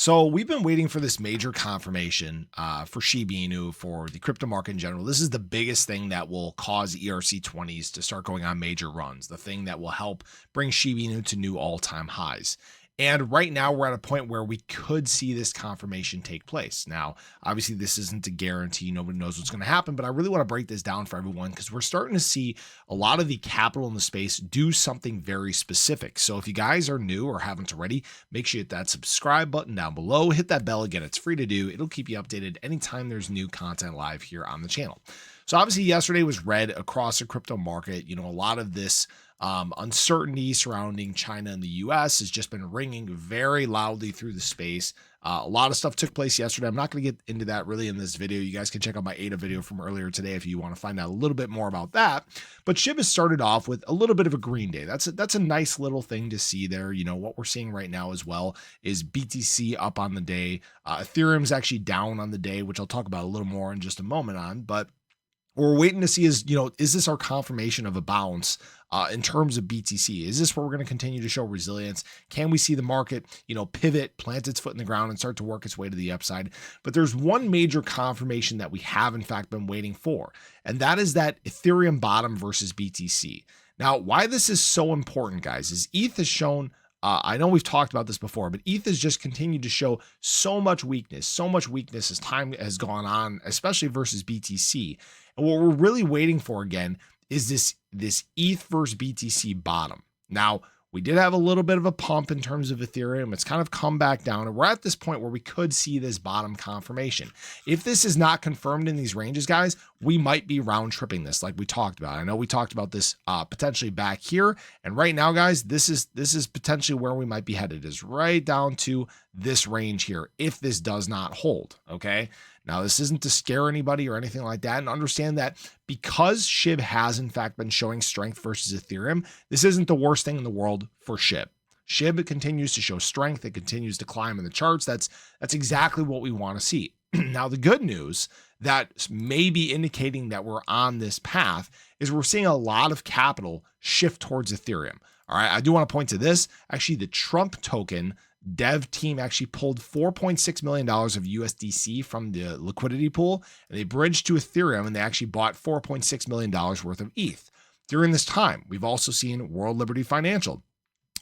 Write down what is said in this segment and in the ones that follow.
So we've been waiting for this major confirmation for Shiba Inu, for the crypto market in general. This is the biggest thing that will cause ERC20s to start going on major runs, the thing that will help bring Shiba Inu to new all-time highs. And right now we're at a point where we could see this confirmation take place. Now, obviously this isn't a guarantee. Nobody knows what's going to happen, but I really want to break this down for everyone because we're starting to see a lot of the capital in the space do something very specific. So if you guys are new or haven't already, make sure you hit that subscribe button down below, hit that bell again. It's free to do. It'll keep you updated anytime there's new content live here on the channel. So obviously yesterday was red across the crypto market. A lot of this uncertainty surrounding China and the US has just been ringing very loudly through the space. A lot of stuff took place yesterday. I'm not going to get into that really in this video. You guys can check out my ADA video from earlier today if you want to find out a little bit more about that. But SHIB has started off with a little bit of a green day. That's a nice little thing to see there. What we're seeing right now as well is BTC up on the day. Ethereum's actually down on the day, which I'll talk about a little more in just a moment on. But what we're waiting to see is, is this our confirmation of a bounce in terms of BTC? Is this where we're going to continue to show resilience? Can we see the market, pivot, plant its foot in the ground and start to work its way to the upside? But there's one major confirmation that we have in fact been waiting for, and that is that Ethereum bottom versus BTC. Now, why this is so important, guys, is ETH has shown, I know we've talked about this before, but ETH has just continued to show so much weakness as time has gone on, especially versus BTC. And what we're really waiting for again is this ETH versus BTC bottom. Now, we did have a little bit of a pump in terms of Ethereum. It's kind of come back down, and we're at this point where we could see this bottom confirmation. If this is not confirmed in these ranges, guys, we might be round tripping this like we talked about. I know we talked about this potentially back here, and right now, guys, this is potentially where we might be headed, is right down to this range here if this does not hold. Okay, now this isn't to scare anybody or anything like that, and understand that because SHIB has in fact been showing strength versus Ethereum, this isn't the worst thing in the world for SHIB. SHIB continues to show strength. It continues to climb in the charts. That's exactly what we want to see. Now, the good news that may be indicating that we're on this path is we're seeing a lot of capital shift towards Ethereum. All right, I do want to point to this. Actually, the Trump token dev team actually pulled $4.6 million of USDC from the liquidity pool, and they bridged to Ethereum, and they actually bought $4.6 million worth of ETH. During this time, we've also seen World Liberty Financial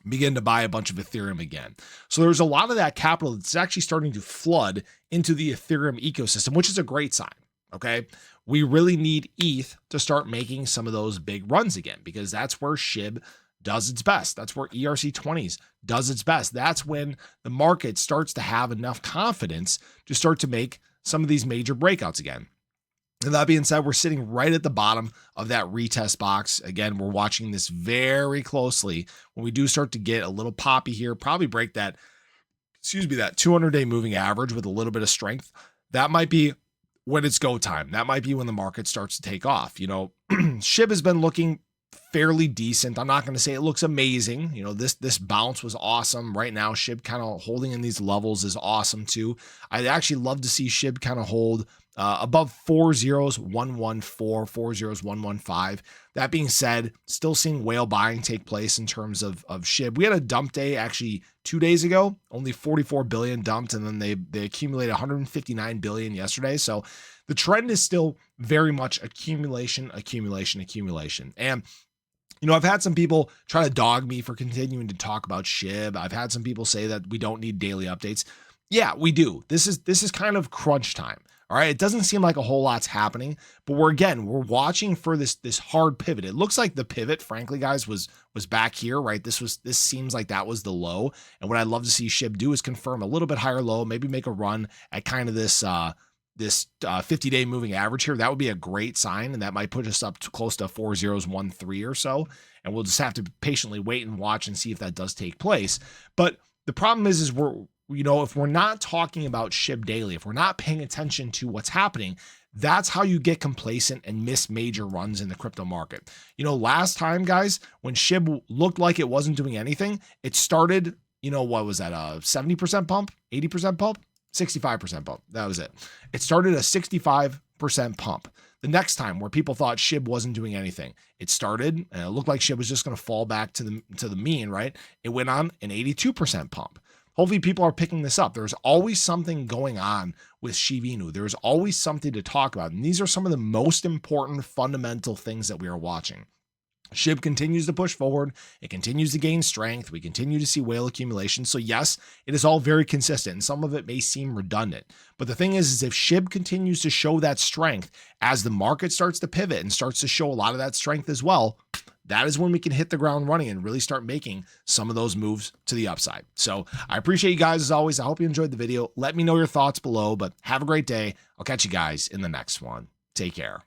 begin to buy a bunch of Ethereum again. So there's a lot of that capital that's actually starting to flood into the Ethereum ecosystem, which is a great sign. Okay, we really need ETH to start making some of those big runs again, because that's where SHIB does its best. That's where ERC20s does its best. That's when the market starts to have enough confidence to start to make some of these major breakouts again. And that being said, we're sitting right at the bottom of that retest box. Again, we're watching this very closely. When we do start to get a little poppy here, probably break that 200-day moving average with a little bit of strength, that might be when it's go time. That might be when the market starts to take off. SHIB has been looking fairly decent. I'm not going to say it looks amazing. This bounce was awesome. Right now, SHIB kind of holding in these levels is awesome too. I'd actually love to see SHIB kind of hold above 40114, 40115. That being said, still seeing whale buying take place in terms of SHIB. We had a dump day actually 2 days ago, only 44 billion dumped, and then they accumulated 159 billion yesterday. So the trend is still very much accumulation. And I've had some people try to dog me for continuing to talk about SHIB. I've had some people say that we don't need daily updates. Yeah, we do. This is kind of crunch time. All right. It doesn't seem like a whole lot's happening, but we're watching for this hard pivot. It looks like the pivot, frankly, guys, was back here, right? This seems like that was the low. And what I'd love to see SHIB do is confirm a little bit higher low, maybe make a run at kind of this 50-day moving average here. That would be a great sign, and that might put us up to close to 4013 or so. And we'll just have to patiently wait and watch and see if that does take place. But the problem is if we're not talking about SHIB daily, if we're not paying attention to what's happening, that's how you get complacent and miss major runs in the crypto market. Last time, guys, when SHIB looked like it wasn't doing anything, it started, what was that, a 70% pump, 80% pump? 65% pump. That was it. It started a 65% pump. The next time where people thought SHIB wasn't doing anything, it started and it looked like SHIB was just going to fall back to the mean, right? It went on an 82% pump. hopefully people are picking this up. There's always something going on with Shiba Inu. There's always something to talk about. And these are some of the most important fundamental things that we are watching. SHIB continues to push forward. It continues to gain strength. We continue to see whale accumulation. So yes, it is all very consistent, and some of it may seem redundant. But the thing is if SHIB continues to show that strength as the market starts to pivot and starts to show a lot of that strength as well, that is when we can hit the ground running and really start making some of those moves to the upside. So I appreciate you guys as always. I hope you enjoyed the video. Let me know your thoughts below, but have a great day. I'll catch you guys in the next one. Take care.